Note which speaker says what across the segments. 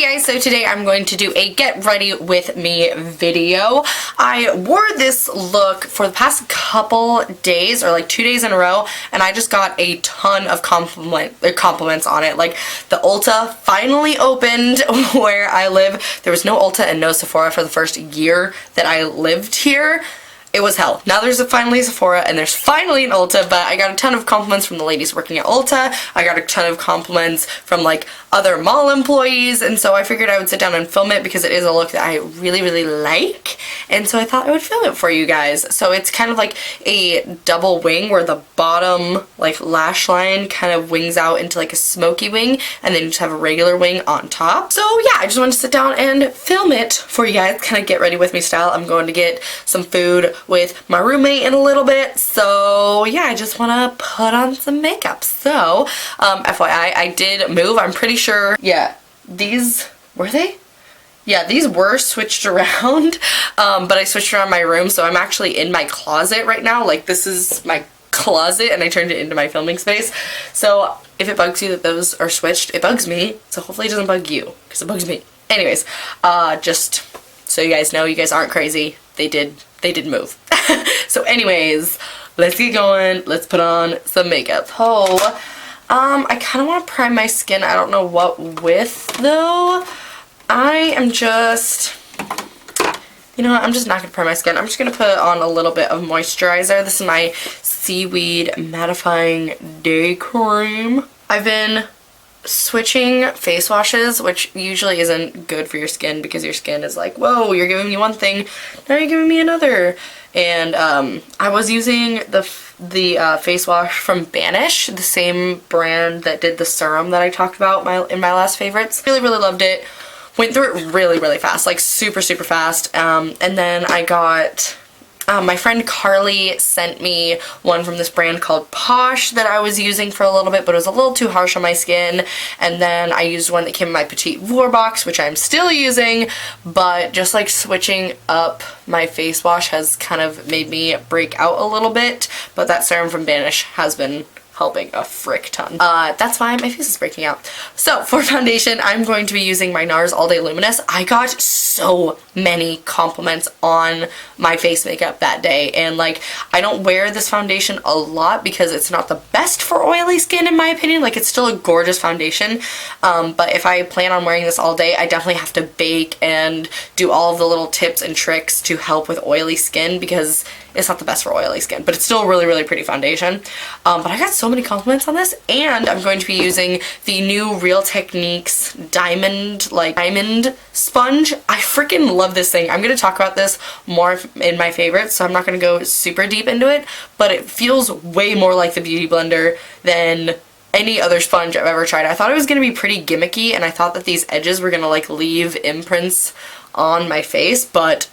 Speaker 1: guys, so today I'm going to do a get ready with me video. I wore this look for the past couple days, or like 2 days in a row, and I just got a ton of compliments on it. Like, the Ulta finally opened where I live. There was no Ulta and no Sephora for the first year that I lived here. It was hell. Now there's finally a Sephora and there's finally an Ulta, but I got a ton of compliments from the ladies working at Ulta. I got a ton of compliments from like other mall employees, and so I figured I would sit down and film it because it is a look that I really like, and so I thought I would film it for you guys. So it's kind of like a double wing where the bottom like lash line kind of wings out into like a smoky wing, and then you just have a regular wing on top. So yeah, I just wanted to sit down and film it for you guys, kind of get ready with me style. I'm going to get some food with my roommate in a little bit, so yeah, I just want to put on some makeup. So FYI, I did move. I'm pretty sure, yeah, these were they? Yeah, these were switched around, but I switched around my room, so I'm actually in my closet right now. Like, this is my closet and I turned it into my filming space. So if it bugs you that those are switched, it bugs me, so hopefully it doesn't bug you, because it bugs me. Anyways, just so you guys know, you guys aren't crazy. They did move. So anyways, let's get going. Let's put on some makeup. Oh, I kind of want to prime my skin. I don't know what with though. I am just, you know what, I'm just not going to prime my skin. I'm just going to put on a little bit of moisturizer. This is my Seaweed Mattifying Day Cream. I've been switching face washes, which usually isn't good for your skin because your skin is like, whoa, you're giving me one thing, now you're giving me another. And I was using the face wash from Banish, the same brand that did the serum that I talked about in my last favorites. Really loved it. Went through it really fast, like super fast. And then I got, my friend Carly sent me one from this brand called Posh that I was using for a little bit, but it was a little too harsh on my skin. And then I used one that came in my Petite Vour box, which I'm still using, but just like switching up my face wash has kind of made me break out a little bit, but that serum from Banish has been helping a frick ton. That's why my face is breaking out. So for foundation, I'm going to be using my Nars All Day Luminous. I got so many compliments on my face makeup that day, and like, I don't wear this foundation a lot because it's not the best for oily skin in my opinion. Like, it's still a gorgeous foundation, but if I plan on wearing this all day, I definitely have to bake and do all of the little tips and tricks to help with oily skin because it's not the best for oily skin, but it's still a really pretty foundation. But I got so many compliments on this, and I'm going to be using the new Real Techniques diamond sponge. I freaking love this thing. I'm going to talk about this more in my favorites, so I'm not going to go super deep into it, but it feels way more like the Beauty Blender than any other sponge I've ever tried. I thought it was going to be pretty gimmicky, and I thought that these edges were going to like leave imprints on my face, but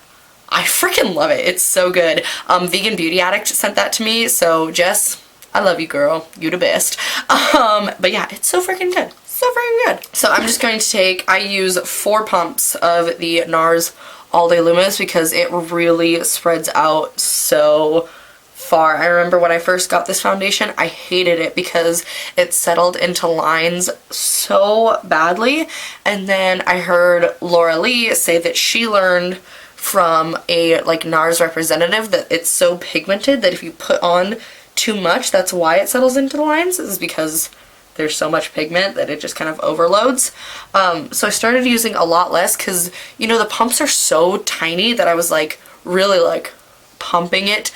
Speaker 1: I freaking love it. It's so good. Vegan Beauty Addict sent that to me, so Jess, I love you, girl. You the best. But yeah, it's so freaking good. So freaking good. So I'm just going to take, I use 4 pumps of the Nars All Day Luminous because it really spreads out so far. I remember when I first got this foundation, I hated it because it settled into lines so badly. And then I heard Laura Lee say that she learned from a like Nars representative that it's so pigmented that if you put on too much, that's why it settles into the lines, is because there's so much pigment that it just kind of overloads. So I started using a lot less because, you know, the pumps are so tiny that I was like really like pumping it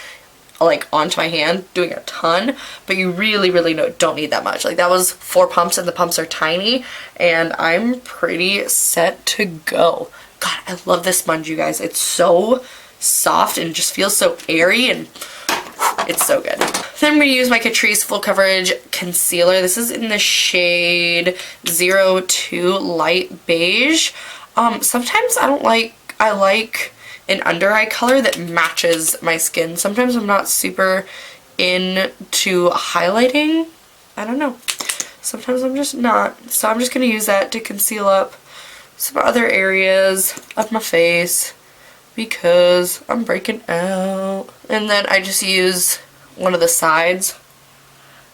Speaker 1: like onto my hand, doing a ton, but you really don't need that much. Like, that was 4 pumps and the pumps are tiny, and I'm pretty set to go. God, I love this sponge, you guys. It's so soft and just feels so airy, and it's so good. Then I'm going to use my Catrice Full Coverage Concealer. This is in the shade 02 Light Beige. Sometimes I like an under eye color that matches my skin. Sometimes I'm not super into highlighting. I don't know. Sometimes I'm just not. So I'm just going to use that to conceal up some other areas of my face because I'm breaking out. And then I just use one of the sides.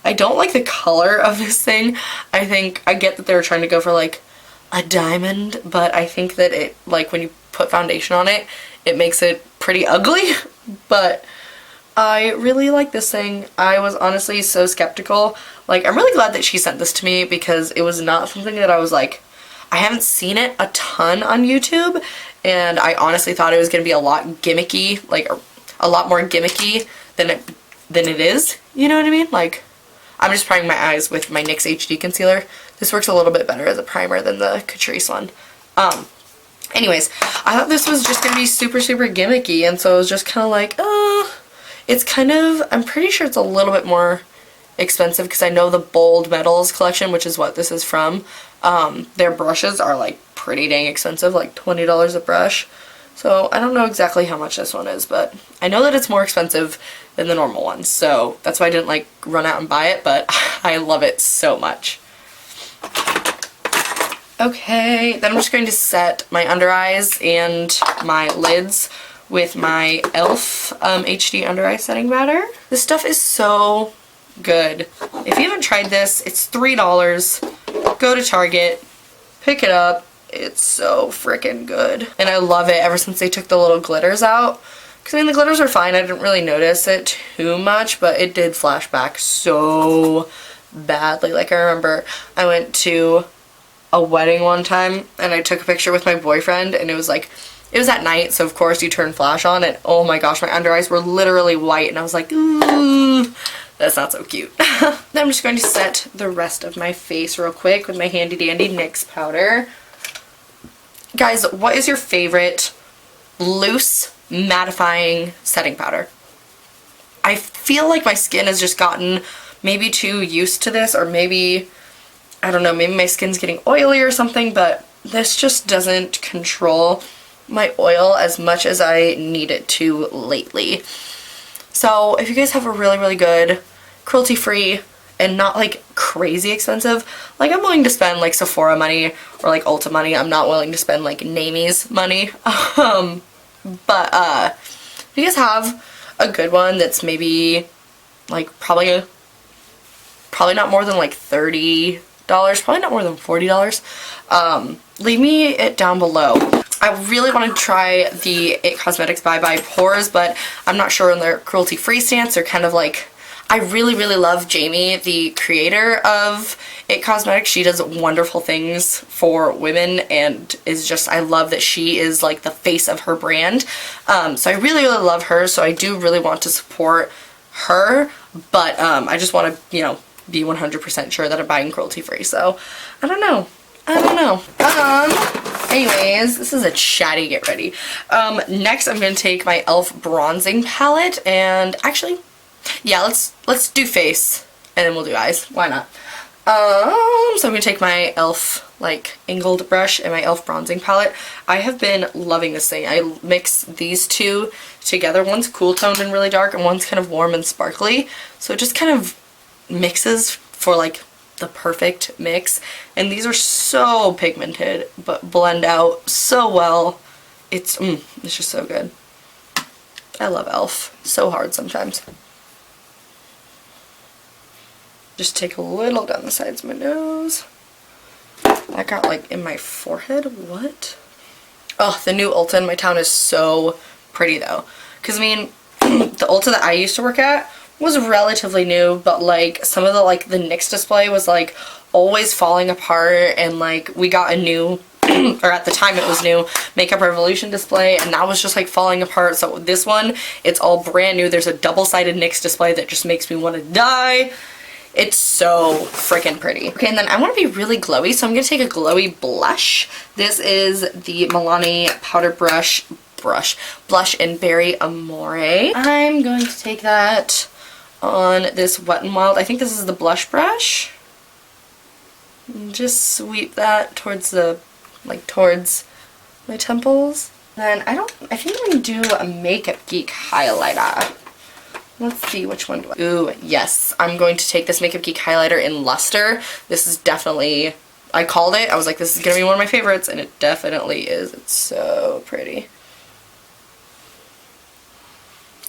Speaker 1: I don't like the color of this thing. I think I get that they were trying to go for like a diamond, but I think that it, like, when you put foundation on it, it makes it pretty ugly. But I really like this thing. I was honestly so skeptical. Like, I'm really glad that she sent this to me because it was not something that I was like, I haven't seen it a ton on YouTube, and I honestly thought it was going to be a lot gimmicky, like a lot more gimmicky than it is. You know what I mean? Like, I'm just priming my eyes with my NYX HD concealer. This works a little bit better as a primer than the Catrice one. Anyways, I thought this was just going to be super, super gimmicky, and so I was just kind of like, it's kind of, I'm pretty sure it's a little bit more expensive because I know the Bold Metals collection, which is what this is from, their brushes are like pretty dang expensive, like $20 a brush. So I don't know exactly how much this one is, but I know that it's more expensive than the normal ones, so that's why I didn't like run out and buy it, but I love it so much. Okay, then I'm just going to set my under eyes and my lids with my e.l.f. HD under eye setting powder. This stuff is so good. If you haven't tried this, it's $3. Go to Target, pick it up. It's so freaking good. And I love it ever since they took the little glitters out. Because I mean, the glitters are fine. I didn't really notice it too much, but it did flash back so badly. Like, I remember I went to a wedding one time and I took a picture with my boyfriend, and it was like, it was at night, so of course you turn flash on, and oh my gosh, my under eyes were literally white, and I was like, ooh, that's not so cute. Then I'm just going to set the rest of my face real quick with my handy dandy NYX powder. Guys, what is your favorite loose mattifying setting powder? I feel like my skin has just gotten maybe too used to this, or maybe, I don't know, maybe my skin's getting oily or something, but this just doesn't control my oil as much as I need it to lately. So if you guys have a really, really good, cruelty-free, and not like crazy expensive, like I'm willing to spend like Sephora money or like Ulta money. I'm not willing to spend like Namies money. But if you guys have a good one that's maybe like probably not more than like $30, probably not more than $40, leave me it down below. I really want to try the IT Cosmetics Bye Bye Pores, but I'm not sure on their cruelty-free stance. They're kind of like, I really, really love Jamie, the creator of IT Cosmetics. She does wonderful things for women, and is just, I love that she is like the face of her brand. So I really, really love her, so I do really want to support her, but I just want to, you know, be 100% sure that I'm buying cruelty-free, so I don't know. Anyways, this is a chatty get ready. Next I'm going to take my e.l.f. bronzing palette, and actually, yeah, let's do face, and then we'll do eyes. Why not? So I'm going to take my e.l.f. like angled brush and my e.l.f. bronzing palette. I have been loving this thing. I mix these two together. One's cool toned and really dark, and one's kind of warm and sparkly. So it just kind of mixes for like the perfect mix, and these are so pigmented but blend out so well. It's just so good. I love e.l.f. so hard sometimes. Just take a little down the sides of my nose. I got like in my forehead. What? Oh, the new Ulta in my town is so pretty though, because I mean the Ulta that I used to work at was relatively new, but like some of the the NYX display was like always falling apart, and like we got a new or at the time it was new Makeup Revolution display, and that was just like falling apart. So this one, it's all brand new. There's a double-sided NYX display that just makes me want to die. It's so freaking pretty. Okay, and then I want to be really glowy, so I'm going to take a glowy blush. This is the Milani Powder Blush in Berry Amore. I'm going to take that on this Wet n Wild. I think this is the blush brush. And just sweep that towards the, towards my temples. Then I think I'm going to do a Makeup Geek highlighter. Let's see, which one do I... Ooh, yes. I'm going to take this Makeup Geek highlighter in Luster. This is definitely... I called it. I was like, this is going to be one of my favorites, and it definitely is. It's so pretty.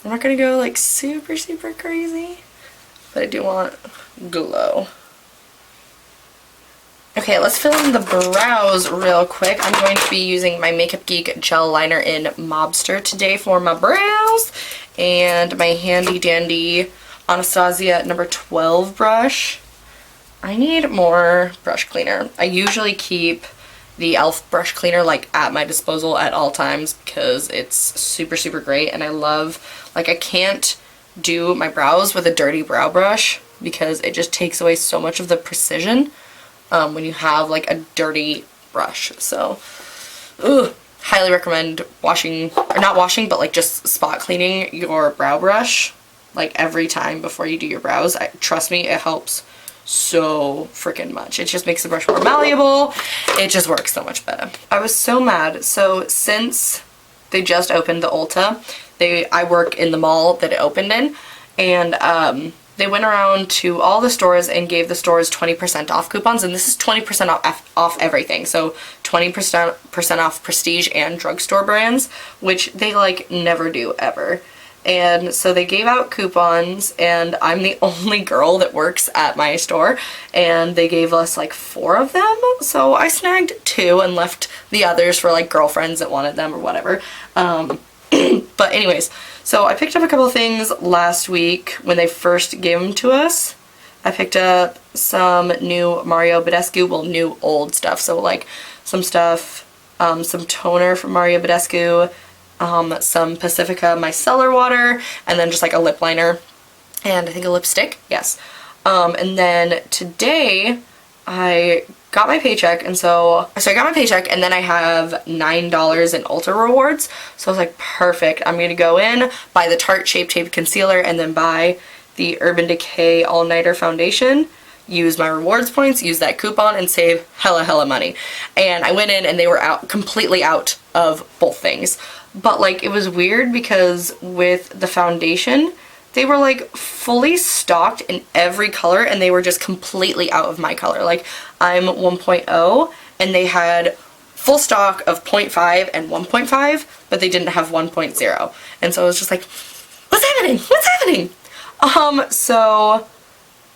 Speaker 1: I'm not going to go, super, super crazy, but I do want glow. Okay, let's fill in the brows real quick. I'm going to be using my Makeup Geek gel liner in Mobster today for my brows. And my handy dandy Anastasia number 12 brush. I need more brush cleaner. I usually keep the e.l.f. brush cleaner like at my disposal at all times because it's super, super great. And I love, like, I can't do my brows with a dirty brow brush because it just takes away so much of the precision when you have like a dirty brush. So highly recommend washing, or not washing, but like just spot cleaning your brow brush like every time before you do your brows. Trust me, it helps so freaking much. It just makes the brush more malleable. It just works so much better. I was so mad. So since they just opened the Ulta, I work in the mall that it opened in, and they went around to all the stores and gave the stores 20% off coupons, and this is 20% off everything. So 20% off prestige and drugstore brands, which they like never do ever. And so they gave out coupons, and I'm the only girl that works at my store, and they gave us like 4 of them. So I snagged 2 and left the others for like girlfriends that wanted them or whatever. But anyways, so I picked up a couple things last week when they first gave them to us. I picked up some new Mario Badescu, well, new old stuff. So like some stuff, some toner from Mario Badescu, some Pacifica micellar water, and then just like a lip liner and I think a lipstick. Yes. And then today I got my paycheck, and so I got my paycheck, and then I have $9 in Ulta rewards. So I was like, perfect. I'm gonna go in, buy the Tarte Shape Tape Concealer, and then buy the Urban Decay All Nighter Foundation. Use my rewards points, use that coupon, and save hella money. And I went in, and they were completely out of both things. But like, it was weird because with the foundation, they were like fully stocked in every color, and they were just completely out of my color. Like, I'm 1.0 and they had full stock of 0.5 and 1.5, but they didn't have 1.0. And so I was just like, what's happening? What's happening? So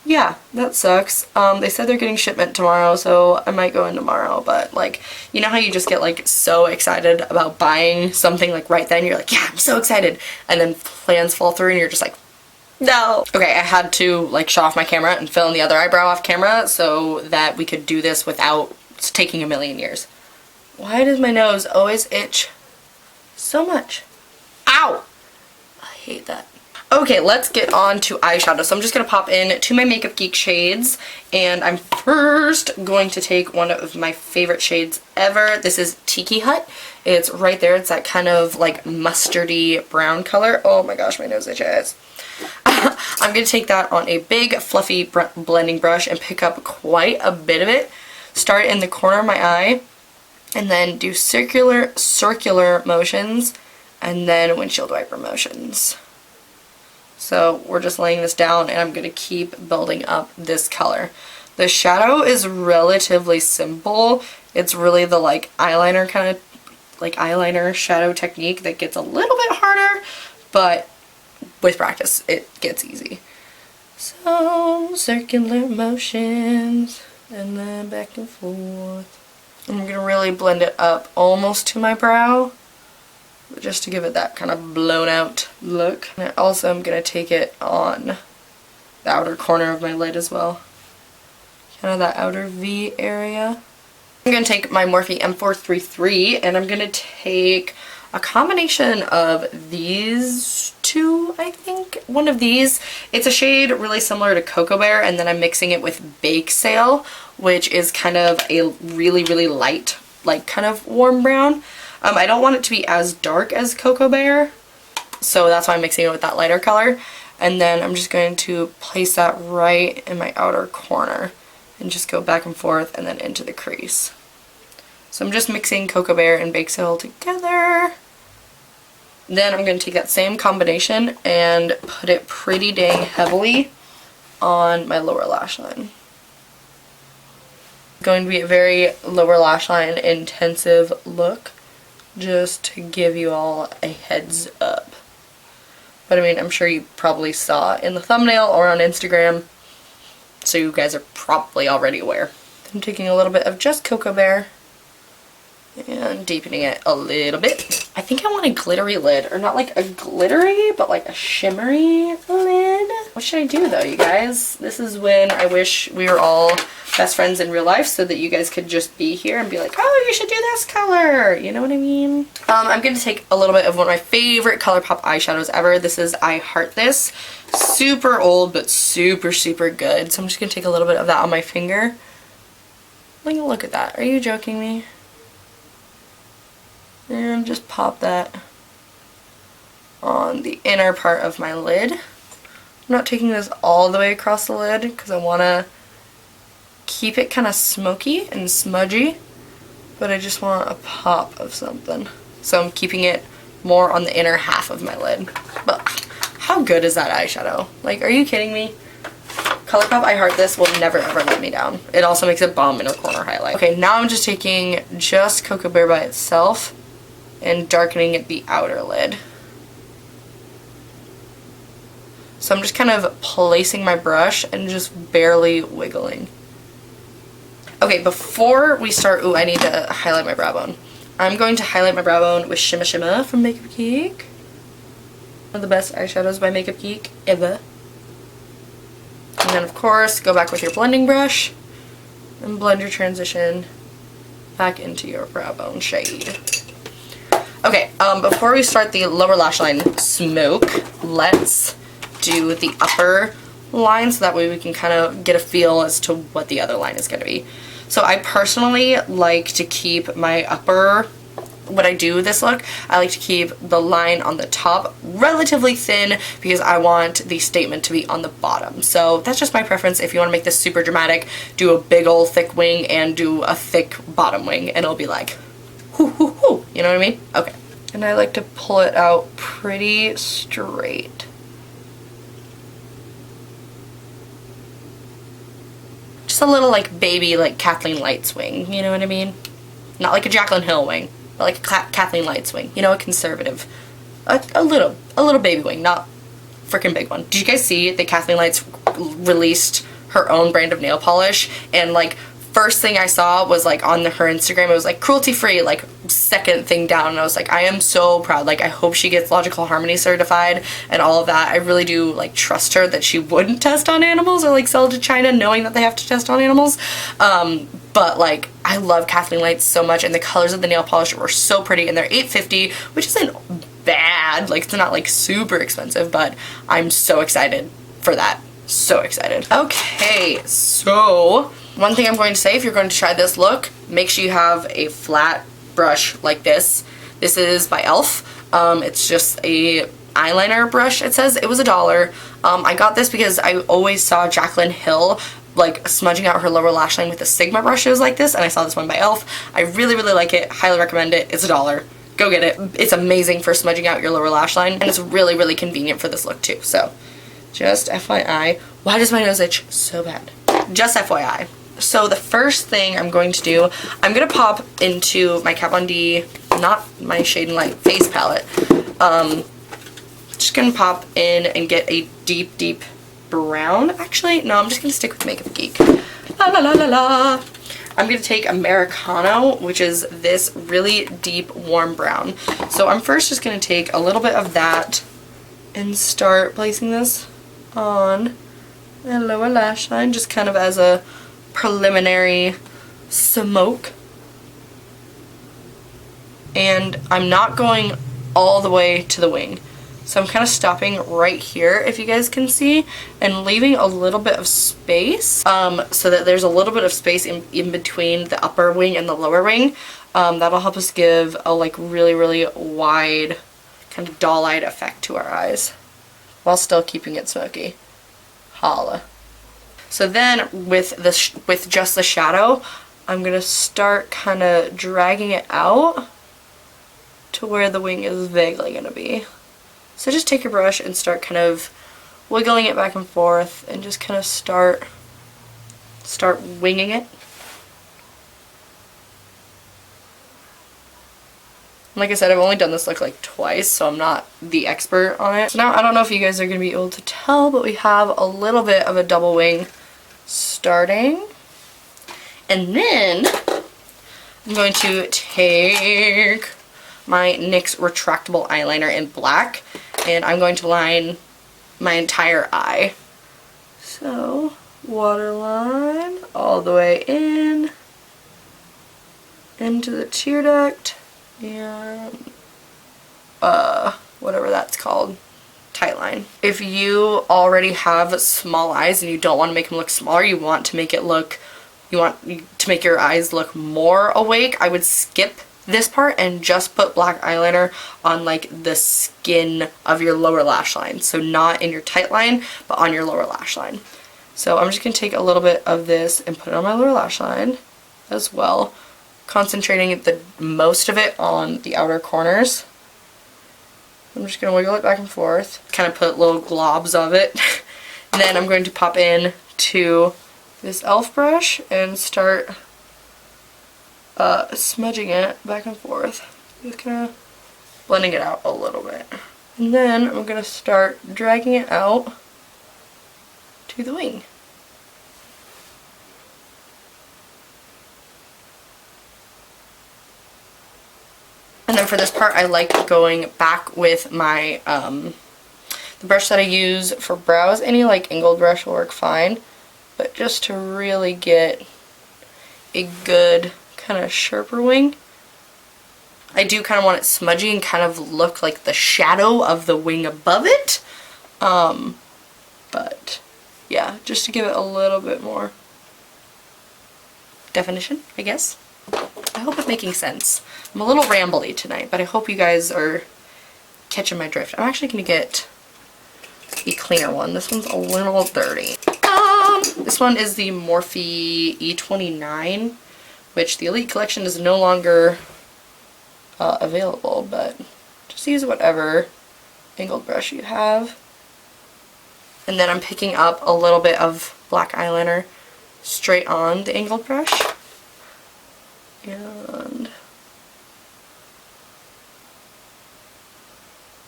Speaker 1: yeah, that sucks. They said they're getting shipment tomorrow, so I might go in tomorrow, but like, you know how you just get like so excited about buying something like right then, you're like, yeah, I'm so excited, and then plans fall through and you're just like, no. Okay, I had to like shut off my camera and fill in the other eyebrow off camera so that we could do this without taking a million years. Why does my nose always itch so much? Ow! I hate that. Okay, let's get on to eyeshadow. So I'm just going to pop in to my Makeup Geek shades, and I'm first going to take one of my favorite shades ever. This is Tiki Hut. It's right there. It's that kind of like mustardy brown color. Oh my gosh, my nose itches. I'm going to take that on a big fluffy blending brush and pick up quite a bit of it. Start in the corner of my eye, and then do circular motions, and then windshield wiper motions. So we're just laying this down, and I'm going to keep building up this color. The shadow is relatively simple. It's really the like eyeliner kind of like eyeliner shadow technique that gets a little bit harder, but with practice it gets easy. So circular motions and then back and forth. I'm going to really blend it up almost to my brow, just to give it that kind of blown out look. And also I'm going to take it on the outer corner of my lid as well. Kind of that outer V area. I'm going to take my Morphe M433, and I'm going to take a combination of these two, I think. One of these. It's a shade really similar to Cocoa Bear, and then I'm mixing it with Bake Sale, which is kind of a really light, like kind of warm brown. I don't want it to be as dark as Cocoa Bear, so that's why I'm mixing it with that lighter color. And then I'm just going to place that right in my outer corner and just go back and forth and then into the crease. So I'm just mixing Cocoa Bear and Bake Sale together. Then I'm going to take that same combination and put it pretty dang heavily on my lower lash line. Going to be a very lower lash line intensive look, just to give you all a heads up. But I mean, I'm sure you probably saw in the thumbnail or on Instagram, so you guys are probably already aware. I'm taking a little bit of just Cocoa Bear and deepening it a little bit. I think I want a glittery lid, or not like a glittery, but like a shimmery lid. What should I do though, you guys? This is when I wish we were all best friends in real life so that you guys could just be here and be like, oh, you should do this color. You know what I mean? I'm going to take a little bit of one of my favorite ColourPop eyeshadows ever. This is I Heart This. Super old, but super, super good. So I'm just going to take a little bit of that on my finger. Like, look at that. Are you joking me? And just pop that on the inner part of my lid. I'm not taking this all the way across the lid because I want to keep it kind of smoky and smudgy, but I just want a pop of something. So I'm keeping it more on the inner half of my lid. But how good is that eyeshadow? Like, are you kidding me? ColourPop I Heart This will never ever let me down. It also makes a bomb inner corner highlight. Okay, now I'm just taking just Cocoa Bear by itself and darkening the outer lid. So I'm just kind of placing my brush and just barely wiggling. Okay, before we start, ooh, I need to highlight my brow bone. I'm going to highlight my brow bone with Shimma Shimma from Makeup Geek. One of the best eyeshadows by Makeup Geek ever. And then of course, go back with your blending brush and blend your transition back into your brow bone shade. Okay, before we start the lower lash line smoke, let's do the upper line so that way we can kind of get a feel as to what the other line is going to be. So I personally like to keep my upper, when I do this look, I like to keep the line on the top relatively thin because I want the statement to be on the bottom. So that's just my preference. If you want to make this super dramatic, do a big old thick wing and do a thick bottom wing and it'll be like, hoo hoo hoo, you know what I mean? Okay. And I like to pull it out pretty straight. Just a little like baby, like Kathleen Lights wing, you know what I mean? Not like a Jaclyn Hill wing, but like a Kathleen Lights wing, you know, a conservative, a little baby wing, not freaking big one. Did you guys see that Kathleen Lights released her own brand of nail polish, and like first thing I saw was like on her Instagram, it was like cruelty free, like second thing down, and I was like, I am so proud. Like, I hope she gets Logical Harmony certified and all of that. I really do like trust her that she wouldn't test on animals or like sell to China knowing that they have to test on animals. But like, I love Kathleen Lights so much, and the colors of the nail polish were so pretty, and they're $8.50, which isn't bad. Like, it's not like super expensive, but I'm so excited for that. So excited. Okay, so one thing I'm going to say, if you're going to try this look, make sure you have a flat brush like this. This is by e.l.f. It's just a eyeliner brush. It says it was $1. I got this because I always saw Jaclyn Hill like smudging out her lower lash line with the Sigma brushes like this, and I saw this one by e.l.f. I really, really like it. Highly recommend it. It's $1. Go get it. It's amazing for smudging out your lower lash line, and it's really, really convenient for this look too. So just FYI. Why does my nose itch so bad? Just FYI. So the first thing I'm going to do, I'm going to pop into my Kat Von D, not my Shade and Light face palette. Just going to pop in and get a deep, deep brown. Actually, no, I'm just going to stick with Makeup Geek. La la la la la. I'm going to take Americano, which is this really deep, warm brown. So I'm first just going to take a little bit of that and start placing this on the lower lash line, just kind of as a preliminary smoke. And I'm not going all the way to the wing, so I'm kind of stopping right here, if you guys can see, and leaving a little bit of space, so that there's a little bit of space in between the upper wing and the lower wing. That'll help us give a like really, really wide kind of doll-eyed effect to our eyes while still keeping it smoky. Holla. So then with just the shadow, I'm going to start kind of dragging it out to where the wing is vaguely going to be. So just take your brush and start kind of wiggling it back and forth and just kind of start winging it. Like I said, I've only done this look like twice, so I'm not the expert on it. So now I don't know if you guys are going to be able to tell, but we have a little bit of a double wing starting. And then I'm going to take my NYX retractable eyeliner in black, and I'm going to line my entire eye. So, waterline all the way in, into the tear duct, and whatever that's called, tight line. If you already have small eyes and you don't want to make them look smaller, you want to make your eyes look more awake, I would skip this part and just put black eyeliner on like the skin of your lower lash line. So not in your tight line, but on your lower lash line. So I'm just going to take a little bit of this and put it on my lower lash line as well, concentrating the most of it on the outer corners. I'm just going to wiggle it back and forth, kind of put little globs of it. And then I'm going to pop in to this e.l.f. brush and start smudging it back and forth. Just kind of blending it out a little bit. And then I'm going to start dragging it out to the wing. And then for this part, I like going back with my, the brush that I use for brows. Any like angled brush will work fine, but just to really get a good kind of sharper wing. I do kind of want it smudgy and kind of look like the shadow of the wing above it. But yeah, just to give it a little bit more definition, I guess. I hope I'm making sense. I'm a little rambly tonight, but I hope you guys are catching my drift. I'm actually going to get a cleaner one. This one's a little dirty. This one is the Morphe E29, which the Elite Collection is no longer available, but just use whatever angled brush you have. And then I'm picking up a little bit of black eyeliner straight on the angled brush. And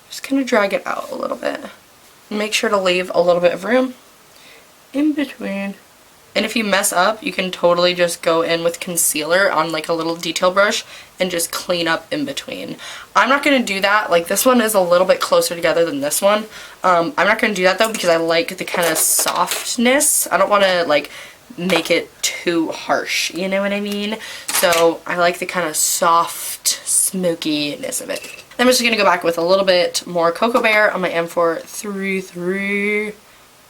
Speaker 1: just kind of drag it out a little bit. Make sure to leave a little bit of room in between. And if you mess up, you can totally just go in with concealer on like a little detail brush and just clean up in between. I'm not going to do that. Like this one is a little bit closer together than this one. I'm not going to do that though because I like the kind of softness. I don't want to like make it too harsh, you know what I mean? So I like the kind of soft smokiness of it. Then I'm just going to go back with a little bit more Cocoa Bear on my M433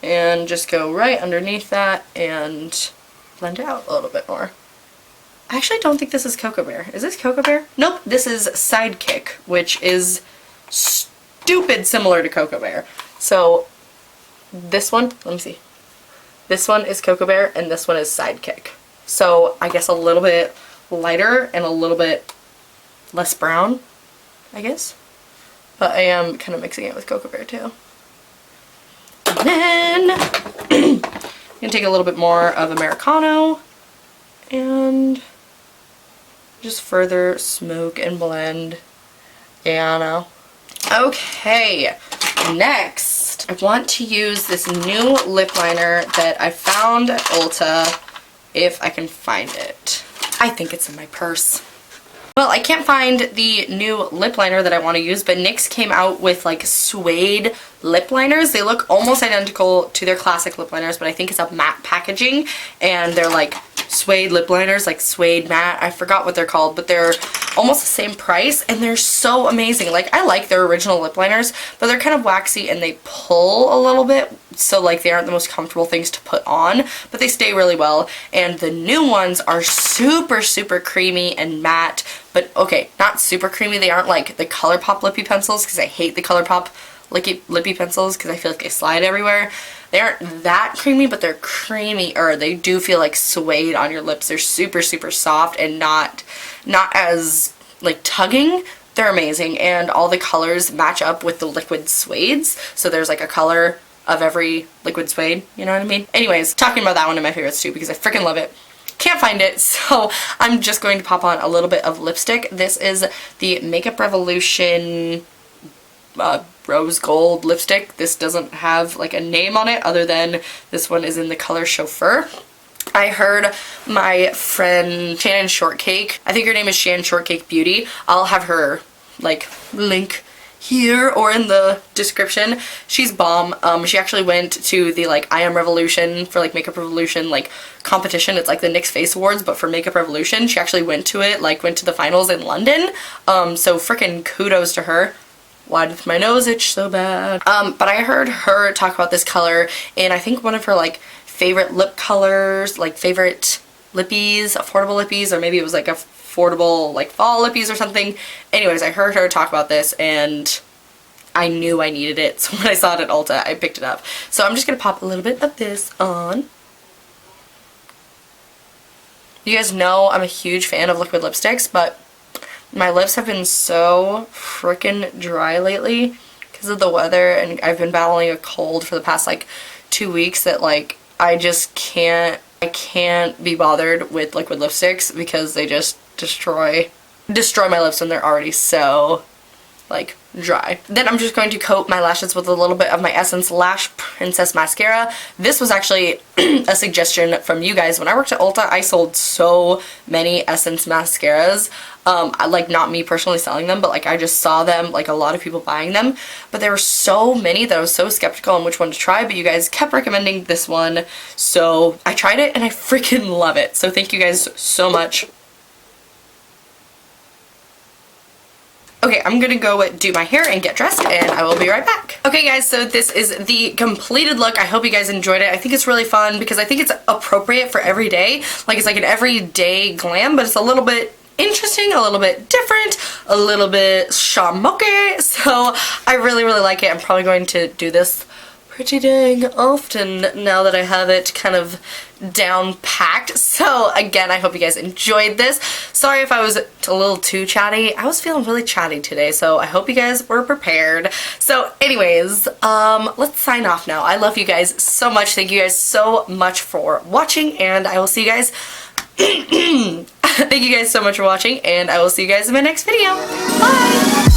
Speaker 1: and just go right underneath that and blend it out a little bit more. I actually don't think this is Cocoa Bear. Is this Cocoa Bear? Nope, this is Sidekick, which is stupid similar to Cocoa Bear. So this one, let me see. This one is Cocoa Bear and this one is Sidekick. So I guess a little bit lighter and a little bit less brown, I guess. But I am kind of mixing it with Cocoa Bear too. And then I'm going to take a little bit more of Americano and just further smoke and blend. Yeah, I know. Okay, next I want to use this new lip liner that I found at Ulta, if I can find it. I think it's in my purse. Well, I can't find the new lip liner that I want to use, but NYX came out with like suede lip liners. They look almost identical to their classic lip liners, but I think it's a matte packaging, and they're like suede lip liners, like suede matte. I forgot what they're called, but they're almost the same price, and they're so amazing. Like, I like their original lip liners, but they're kind of waxy and they pull a little bit, so like they aren't the most comfortable things to put on, but they stay really well. And the new ones are super, super creamy and matte, but okay, not super creamy. They aren't like the ColourPop lippy pencils, because I hate the ColourPop lippy pencils because I feel like they slide everywhere. They aren't that creamy, but they're creamy, or they do feel like suede on your lips. They're super, super soft and not as like tugging. They're amazing, and all the colors match up with the liquid suedes. So there's like a color of every liquid suede, you know what I mean? Anyways, talking about that one in my favorites too because I freaking love it. Can't find it, so I'm just going to pop on a little bit of lipstick. This is the Makeup Revolution rose gold lipstick. This doesn't have like a name on it other than this one is in the color Chauffeur. I heard my friend Shannon Shortcake, I think her name is Shannon Shortcake Beauty. I'll have her like link here or in the description. She's bomb. She actually went to the like I Am Revolution for like Makeup Revolution like competition. It's like the NYX Face Awards but for Makeup Revolution. She actually went to it, like went to the finals in London. So freaking kudos to her. Why does my nose itch so bad? But I heard her talk about this color and I think one of her like favorite lip colors, like favorite lippies, affordable lippies, or maybe it was like affordable like fall lippies or something. Anyways, I heard her talk about this and I knew I needed it, so when I saw it at Ulta I picked it up. So I'm just gonna pop a little bit of this on. You guys know I'm a huge fan of liquid lipsticks, but my lips have been so freaking dry lately because of the weather, and I've been battling a cold for the past like 2 weeks that like I just can't be bothered with liquid lipsticks because they just destroy my lips when they're already so like dry. Then I'm just going to coat my lashes with a little bit of my Essence Lash Princess Mascara. This was actually a suggestion from you guys. When I worked at Ulta, I sold so many Essence mascaras. Like not me personally selling them, but like I just saw them, like a lot of people buying them. But there were so many that I was so skeptical on which one to try, but you guys kept recommending this one. So I tried it and I freaking love it. So thank you guys so much. Okay, I'm gonna go do my hair and get dressed and I will be right back. Okay guys, so this is the completed look. I hope you guys enjoyed it. I think it's really fun because I think it's appropriate for every day. Like it's like an everyday glam, but it's a little bit interesting, a little bit different, a little bit Smoky. So I really like it. I'm probably going to do this pretty dang often now that I have it kind of down packed. So again, I hope you guys enjoyed this. Sorry if I was a little too chatty. I was feeling really chatty today, so I hope you guys were prepared. So anyways, let's sign off now. I love you guys so much. Thank you guys so much for watching, and I will see you guys thank you guys so much for watching, and I will see you guys in my next video. Bye!